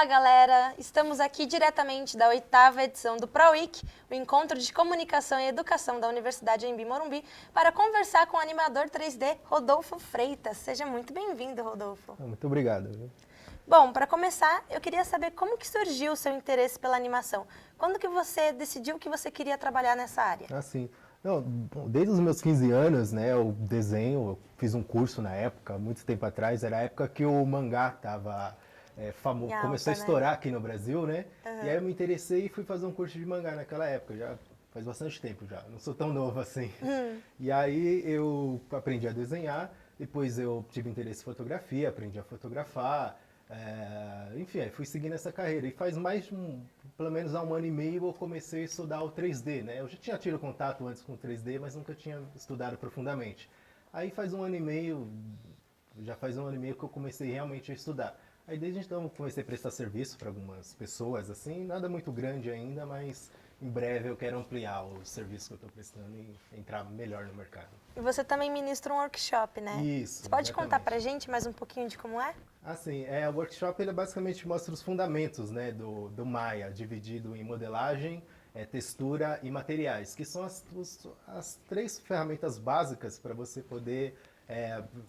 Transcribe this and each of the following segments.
Fala galera, estamos aqui diretamente da 8ª edição do ProWeek, o Encontro de Comunicação e Educação da Universidade Anhembi Morumbi, para conversar com o animador 3D Rodolfo Freitas. Seja muito bem-vindo, Rodolfo. Muito obrigado. Bom, para começar, eu queria saber como que surgiu o seu interesse pela animação. Quando que você decidiu que você queria trabalhar nessa área? Assim, desde os meus 15 anos, né, eu desenho, eu fiz um curso na época, muito tempo atrás, era a época que o mangá estava famoso, Alta, começou a né? estourar aqui no Brasil, né? Uhum. E aí eu me interessei e fui fazer um curso de mangá naquela época, já faz bastante tempo já, não sou tão novo assim. E aí eu aprendi a desenhar, depois eu tive interesse em fotografia, aprendi a fotografar, enfim, aí fui seguindo essa carreira. E faz pelo menos há um ano e meio eu comecei a estudar o 3D, né? Eu já tinha tido contato antes com o 3D, mas nunca tinha estudado profundamente. Aí faz um ano e meio, já faz um ano e meio que eu comecei realmente a estudar. Aí desde então comecei a prestar serviço para algumas pessoas, assim, nada muito grande ainda, mas em breve eu quero ampliar o serviço que eu estou prestando e entrar melhor no mercado. E você também ministra um workshop, né? Isso, Você pode exatamente. contar pra gente mais um pouquinho de como é? Assim, o workshop ele basicamente mostra os fundamentos, né, do Maya, dividido em modelagem, textura e materiais, que são as três ferramentas básicas para você poder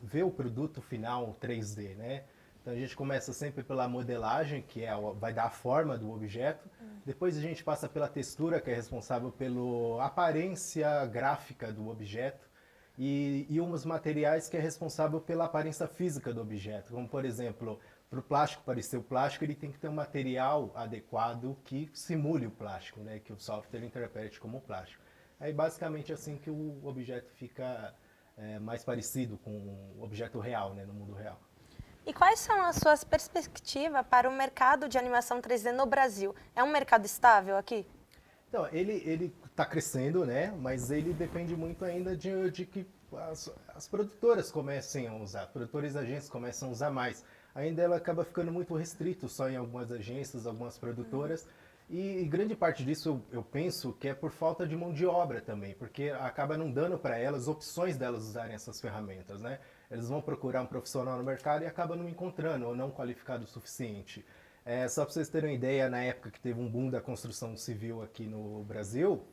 ver o produto final 3D, né? Então a gente começa sempre pela modelagem, que vai dar a forma do objeto. Depois a gente passa pela textura, que é responsável pela aparência gráfica do objeto. E uns materiais que é responsável pela aparência física do objeto. Como, por exemplo, para o plástico parecer o plástico, ele tem que ter um material adequado que simule o plástico, né? Que o software interprete como plástico. Aí, basicamente, assim que o objeto fica mais parecido com o objeto real, né? No mundo real. E quais são as suas perspectivas para o mercado de animação 3D no Brasil? É um mercado estável aqui? Então, ele está crescendo, né? Mas ele depende muito ainda de que as produtoras comecem a usar, produtores e agências começam a usar mais. Ainda ela acaba ficando muito restrito só em algumas agências, algumas produtoras. E grande parte disso eu penso que é por falta de mão de obra também, porque acaba não dando para elas opções delas usarem essas ferramentas, né? Eles vão procurar um profissional no mercado e acabam não encontrando ou não qualificado o suficiente. Só para vocês terem uma ideia, na época que teve um boom da construção civil aqui no Brasil,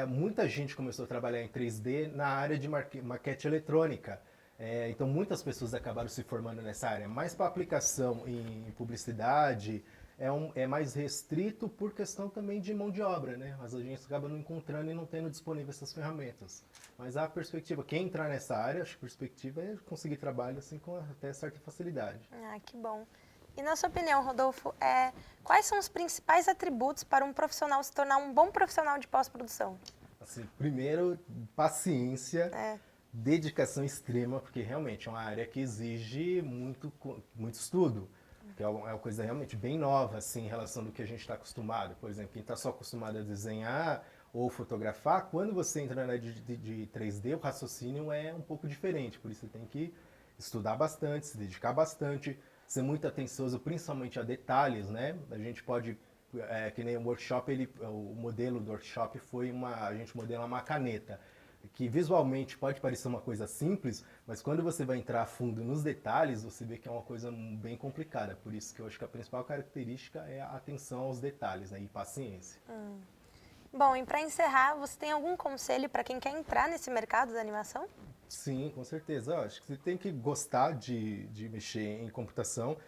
muita gente começou a trabalhar em 3D na área de maquete eletrônica. Então muitas pessoas acabaram se formando nessa área, mas para aplicação em publicidade é mais restrito por questão também de mão de obra, né? As agências acabam não encontrando e não tendo disponível essas ferramentas. Mas a perspectiva, quem entrar nessa área, acho que a perspectiva é conseguir trabalho assim com até certa facilidade. Ah, que bom. E na sua opinião, Rodolfo, quais são os principais atributos para um profissional se tornar um bom profissional de pós-produção? Assim, primeiro, paciência, É. dedicação extrema, porque realmente é uma área que exige muito estudo, que é uma coisa realmente bem nova, assim, em relação do que a gente está acostumado. Por exemplo, quem está só acostumado a desenhar ou fotografar, quando você entra na área de 3D, o raciocínio é um pouco diferente, por isso você tem que estudar bastante, se dedicar bastante, ser muito atencioso, principalmente a detalhes, né? A gente pode que nem o workshop, o modelo do workshop foi a gente modela uma caneta, que visualmente pode parecer uma coisa simples, mas quando você vai entrar a fundo nos detalhes, você vê que é uma coisa bem complicada. Por isso que eu acho que a principal característica é a atenção aos detalhes, né, e paciência. Bom, e para encerrar, você tem algum conselho para quem quer entrar nesse mercado da animação? Sim, com certeza. Eu acho que você tem que gostar de mexer em computação.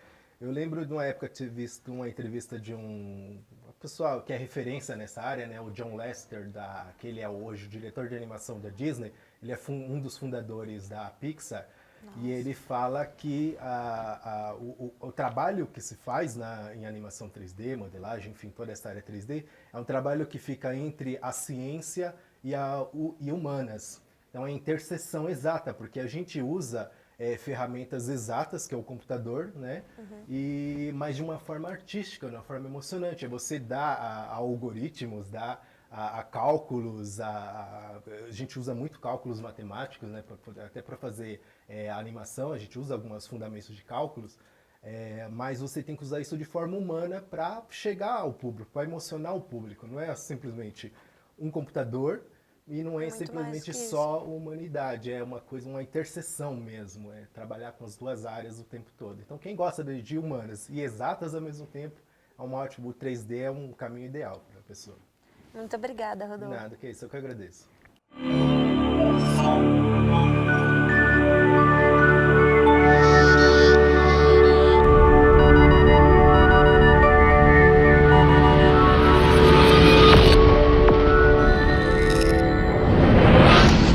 Eu lembro de uma época de ter visto uma entrevista de um pessoal que é referência nessa área, né? O John Lasseter, que ele é hoje o diretor de animação da Disney. Ele é um dos fundadores da Pixar. Nossa. E ele fala que o trabalho que se faz em animação 3D, modelagem, enfim, toda essa área 3D, é um trabalho que fica entre a ciência e humanas. Então é a interseção exata, porque a gente usa ferramentas exatas, que é o computador, né? Mas de uma forma artística, de uma forma emocionante. É você dá a algoritmos, dá a cálculos, a gente usa muito cálculos matemáticos, né? Até para fazer a animação, a gente usa alguns fundamentos de cálculos, mas você tem que usar isso de forma humana para chegar ao público, para emocionar o público. Não é simplesmente um computador E não é Muito mais simplesmente que isso. só humanidade, é uma coisa, uma interseção mesmo, é trabalhar com as duas áreas o tempo todo. Então quem gosta de humanas e exatas ao mesmo tempo, a Maltby 3D é um caminho ideal para a pessoa. Muito obrigada, De Rodolfo. nada, que é isso, eu que agradeço.